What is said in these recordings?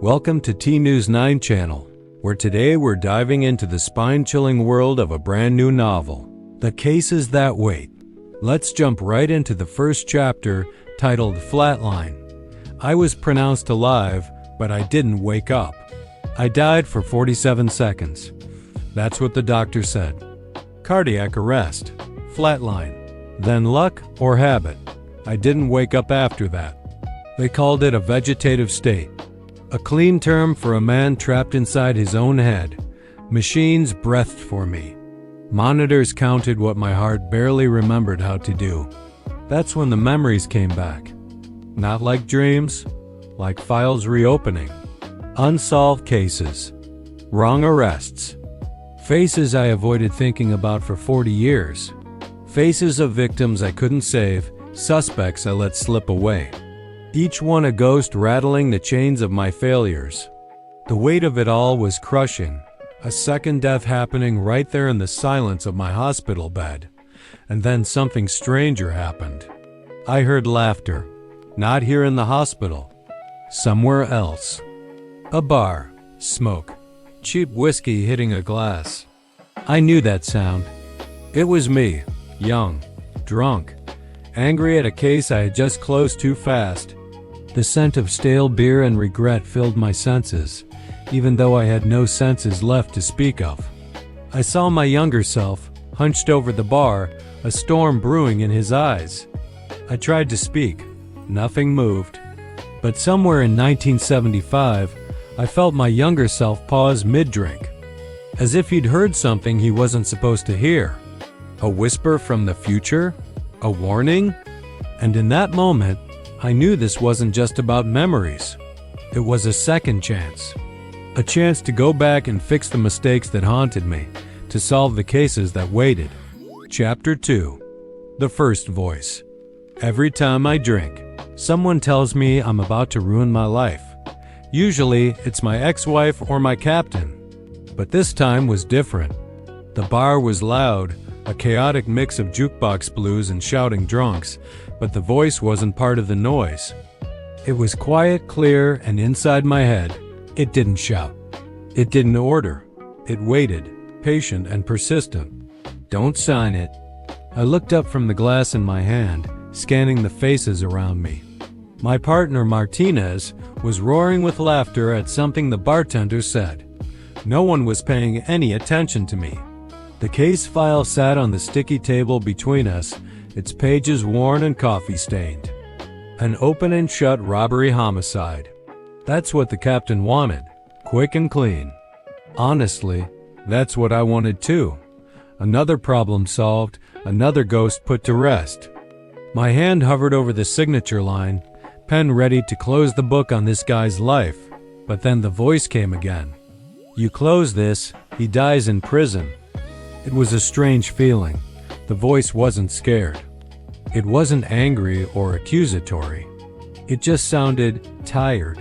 Welcome to T News 9 channel, where today we're diving into the spine-chilling world of a brand new novel, The Cases That Wait. Let's jump right into the first chapter, titled Flatline. I was pronounced alive, but I didn't wake up. I died for 47 seconds. That's what the doctor said. Cardiac arrest. Flatline. Then luck or habit. I didn't wake up after that. They called it a vegetative state. A clean term for a man trapped inside his own head. Machines breathed for me. Monitors counted what my heart barely remembered how to do. That's when the memories came back. Not like dreams, like files reopening. Unsolved cases. Wrong arrests. Faces I avoided thinking about for 40 years. Faces of victims I couldn't save, suspects I let slip away. Each one a ghost rattling the chains of my failures. The weight of it all was crushing. A second death happening right there in the silence of my hospital bed. And then something stranger happened. I heard laughter. Not here in the hospital. Somewhere else. A bar. Smoke. Cheap whiskey hitting a glass. I knew that sound. It was me. Young. Drunk. Angry at a case I had just closed too fast. The scent of stale beer and regret filled my senses, even though I had no senses left to speak of. I saw my younger self, hunched over the bar, a storm brewing in his eyes. I tried to speak. Nothing moved. But somewhere in 1975, I felt my younger self pause mid-drink, as if he'd heard something he wasn't supposed to hear. A whisper from the future? A warning? And in that moment, I knew this wasn't just about memories. It was a second chance. A chance to go back and fix the mistakes that haunted me, to solve the cases that waited. Chapter 2. The First Voice. Every time I drink, someone tells me I'm about to ruin my life. Usually, it's my ex-wife or my captain. But this time was different. The bar was loud, a chaotic mix of jukebox blues and shouting drunks, but the voice wasn't part of the noise. It was quiet, clear, and inside my head, it didn't shout. It didn't order. It waited, patient and persistent. Don't sign it. I looked up from the glass in my hand, scanning the faces around me. My partner, Martinez, was roaring with laughter at something the bartender said. No one was paying any attention to me. The case file sat on the sticky table between us, its pages worn and coffee-stained. An open and shut robbery homicide. That's what the captain wanted, quick and clean. Honestly, that's what I wanted too. Another problem solved, another ghost put to rest. My hand hovered over the signature line, pen ready to close the book on this guy's life, but then the voice came again. You close this, he dies in prison. It was a strange feeling. The voice wasn't scared. It wasn't angry or accusatory. It just sounded tired.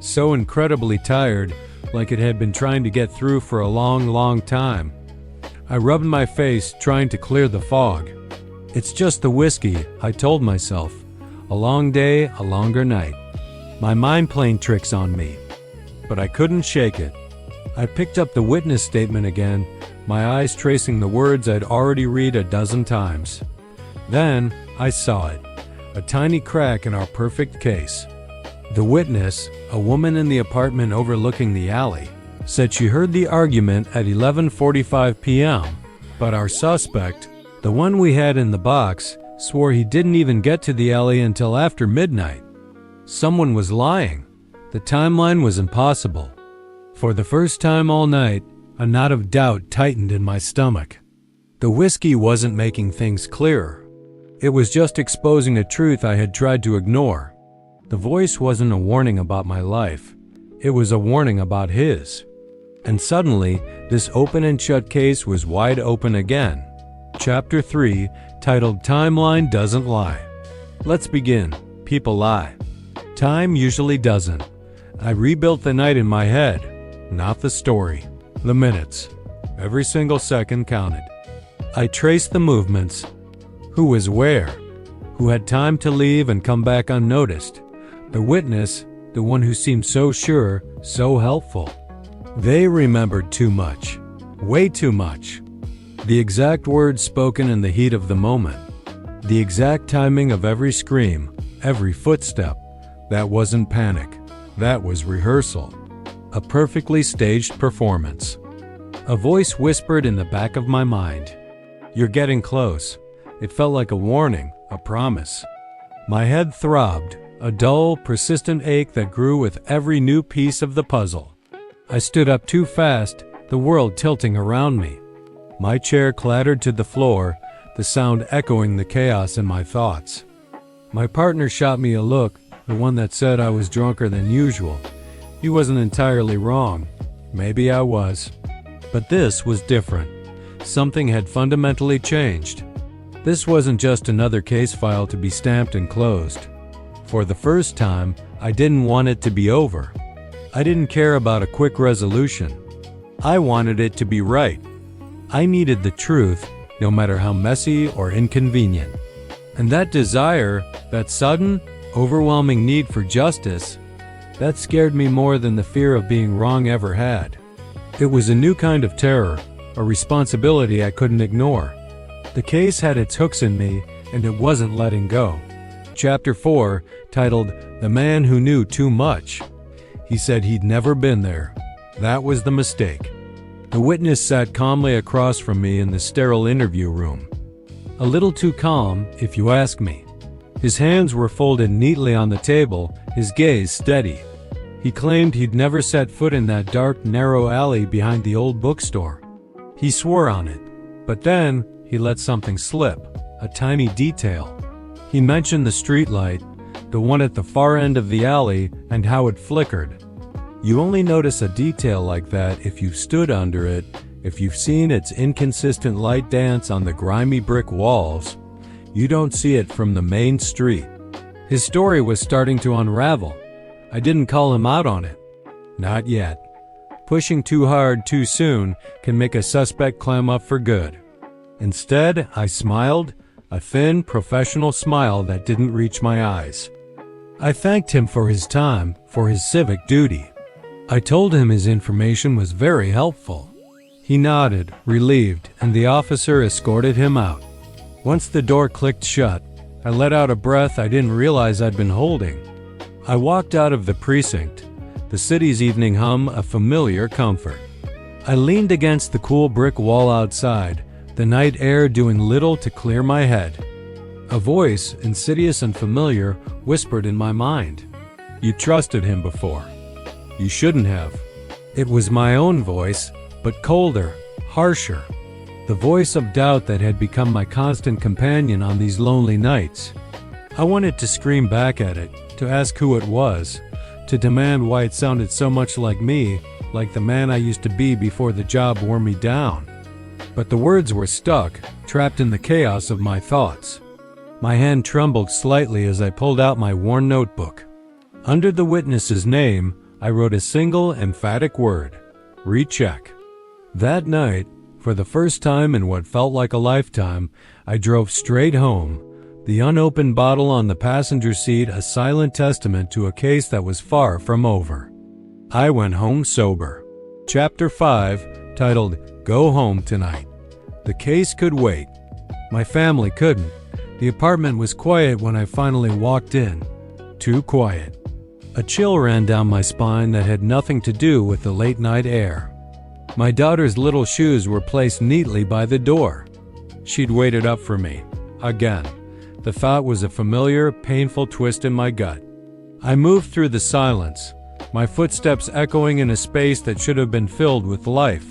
So incredibly tired, like it had been trying to get through for a long, long time. I rubbed my face, trying to clear the fog. It's just the whiskey, I told myself. A long day, a longer night. My mind playing tricks on me. But I couldn't shake it. I picked up the witness statement again, my eyes tracing the words I'd already read a dozen times. Then, I saw it. A tiny crack in our perfect case. The witness, a woman in the apartment overlooking the alley, said she heard the argument at 11:45 p.m., but our suspect, the one we had in the box, swore he didn't even get to the alley until after midnight. Someone was lying. The timeline was impossible. For the first time all night, a knot of doubt tightened in my stomach. The whiskey wasn't making things clearer. It was just exposing a truth I had tried to ignore. The voice wasn't a warning about my life. It was a warning about his. And suddenly, this open and shut case was wide open again. Chapter 3, titled Timeline Doesn't Lie. Let's begin. People lie. Time usually doesn't. I rebuilt the night in my head, not the story. The minutes. Every single second counted. I traced the movements. Who was where? Who had time to leave and come back unnoticed? The witness, the one who seemed so sure, so helpful. They remembered too much. Way too much. The exact words spoken in the heat of the moment. The exact timing of every scream, every footstep. That wasn't panic. That was rehearsal. A perfectly staged performance. A voice whispered in the back of my mind. "You're getting close." It felt like a warning, a promise. My head throbbed, a dull, persistent ache that grew with every new piece of the puzzle. I stood up too fast, the world tilting around me. My chair clattered to the floor, the sound echoing the chaos in my thoughts. My partner shot me a look, the one that said I was drunker than usual. He wasn't entirely wrong. Maybe I was. But this was different. Something had fundamentally changed. This wasn't just another case file to be stamped and closed. For the first time, I didn't want it to be over. I didn't care about a quick resolution. I wanted it to be right. I needed the truth, no matter how messy or inconvenient. And that desire, that sudden, overwhelming need for justice, that scared me more than the fear of being wrong ever had. It was a new kind of terror, a responsibility I couldn't ignore. The case had its hooks in me, and it wasn't letting go. Chapter 4, titled "The Man Who Knew Too Much." He said he'd never been there. That was the mistake. The witness sat calmly across from me in the sterile interview room. A little too calm, if you ask me. His hands were folded neatly on the table, his gaze steady. He claimed he'd never set foot in that dark, narrow alley behind the old bookstore. He swore on it. But then, he let something slip, a tiny detail. He mentioned the streetlight, the one at the far end of the alley, and how it flickered. You only notice a detail like that if you've stood under it, if you've seen its inconsistent light dance on the grimy brick walls. You don't see it from the main street. His story was starting to unravel. I didn't call him out on it. Not yet. Pushing too hard too soon can make a suspect clam up for good. Instead, I smiled, a thin, professional smile that didn't reach my eyes. I thanked him for his time, for his civic duty. I told him his information was very helpful. He nodded, relieved, and the officer escorted him out. Once the door clicked shut, I let out a breath I didn't realize I'd been holding. I walked out of the precinct, the city's evening hum a familiar comfort. I leaned against the cool brick wall outside, the night air doing little to clear my head. A voice, insidious and familiar, whispered in my mind. "You trusted him before. You shouldn't have." It was my own voice, but colder, harsher. The voice of doubt that had become my constant companion on these lonely nights. I wanted to scream back at it, to ask who it was, to demand why it sounded so much like me, like the man I used to be before the job wore me down. But the words were stuck, trapped in the chaos of my thoughts. My hand trembled slightly as I pulled out my worn notebook. Under the witness's name, I wrote a single, emphatic word: recheck. That night, for the first time in what felt like a lifetime, I drove straight home, the unopened bottle on the passenger seat a silent testament to a case that was far from over. I went home sober. Chapter 5, titled "Go Home Tonight." The case could wait. My family couldn't. The apartment was quiet when I finally walked in. Too quiet. A chill ran down my spine that had nothing to do with the late-night air. My daughter's little shoes were placed neatly by the door. She'd waited up for me. Again. The thought was a familiar, painful twist in my gut. I moved through the silence, my footsteps echoing in a space that should have been filled with life.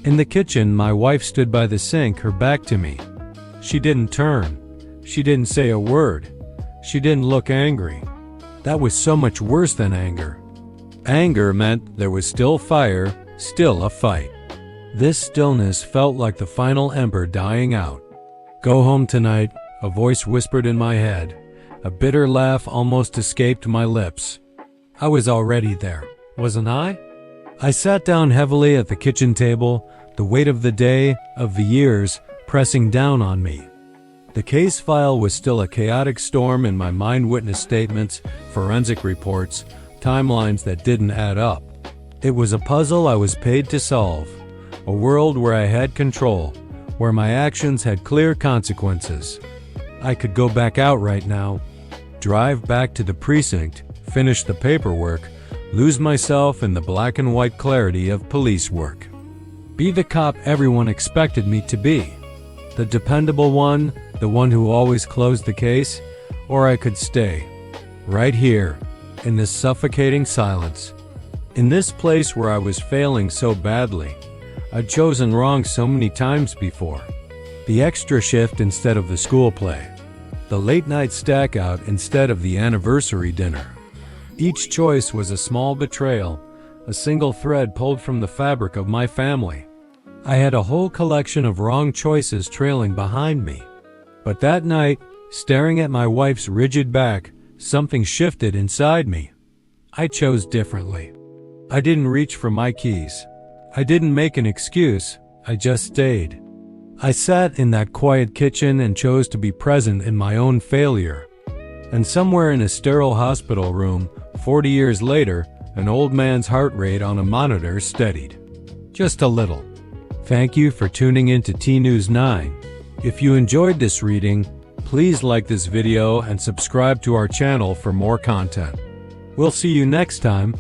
In the kitchen, my wife stood by the sink, her back to me. She didn't turn. She didn't say a word. She didn't look angry. That was so much worse than anger. Anger meant there was still fire, still a fight. This stillness felt like the final ember dying out. "Go home tonight," a voice whispered in my head. A bitter laugh almost escaped my lips. I was already there, wasn't I? I sat down heavily at the kitchen table, the weight of the day, of the years, pressing down on me. The case file was still a chaotic storm in my mind: witness statements, forensic reports, timelines that didn't add up. It was a puzzle I was paid to solve, a world where I had control, where my actions had clear consequences. I could go back out right now, drive back to the precinct, finish the paperwork, lose myself in the black and white clarity of police work. Be the cop everyone expected me to be. The dependable one, the one who always closed the case, or I could stay, right here, in this suffocating silence. In this place where I was failing so badly. I'd chosen wrong so many times before. The extra shift instead of the school play. The late night stack out instead of the anniversary dinner. Each choice was a small betrayal, a single thread pulled from the fabric of my family. I had a whole collection of wrong choices trailing behind me. But that night, staring at my wife's rigid back, something shifted inside me. I chose differently. I didn't reach for my keys. I didn't make an excuse, I just stayed. I sat in that quiet kitchen and chose to be present in my own failure. And somewhere in a sterile hospital room, 40 years later, an old man's heart rate on a monitor steadied. Just a little. Thank you for tuning in to T-News 9. If you enjoyed this reading, please like this video and subscribe to our channel for more content. We'll see you next time.